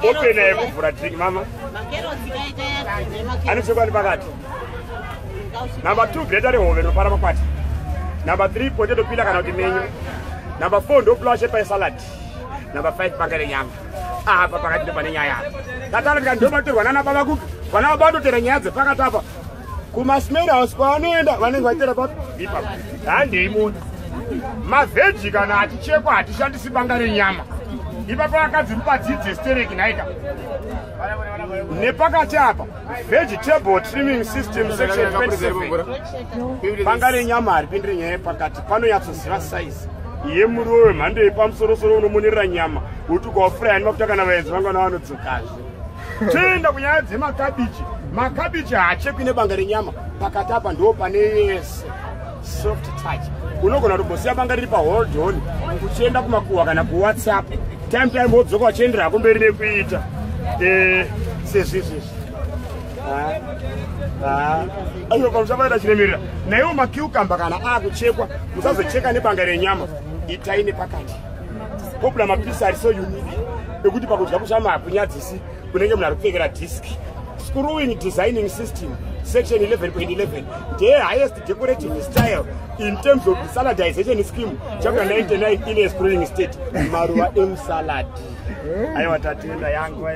open yekuvhura drink mama anochekwa nepakati. Number 2 greater hove nopara makwati. Number 3 potato pila kana kuti menyu. Number 4 ndopulash pa salad. Number 5 pakare nyama. Apa pakati pane nyaya. Tatala ndomatorwa nana baba kuka. Vana vabatotera nyaya dzepakati apa. Kuma smell house kwanoenda vanenge vatera papi ipa. Handi imuti. Maveji kana atichekwa atishandisi bangare nyama. Ipapo akadzi mupadzidze sterek naika. Nepakati apa vegetable trimming system section 27. Bangare nyama aripindire nyaya pakati panonyatsoziva size. Yemuriwo wemhando yepamusoro-soro unomonerera nyama uti ukawafuraya nemafuta kana vaenzi vangana vanodzokazve. Toenda kunyaya dzemakabichi. Makabichi haachekwi nebanga renyama. Pakati apa ndo pane yese soft touch. Unogona kutosiya banga riri pahold on uchienda kumakuhwa kana kuwhatsapp. Time wodzoka uchienderera kumberi nekuita sezvizvi. Ayo pamuchabaira chiremerera. Naiwo makiukamba kana akuchekwa musazocheka nebanga renyama. Itai nepakati. Popula mapisi ari so unique. Ekuti pakudya kushama hakunyadzisi kunenge munhu ari kupfekera diski. Screwing designing system section 11.11. The highest decorative style in terms of the saladization scheme. Chapter 99 in a screwing state. Maruwa M salad. Ayo watatienda yangu.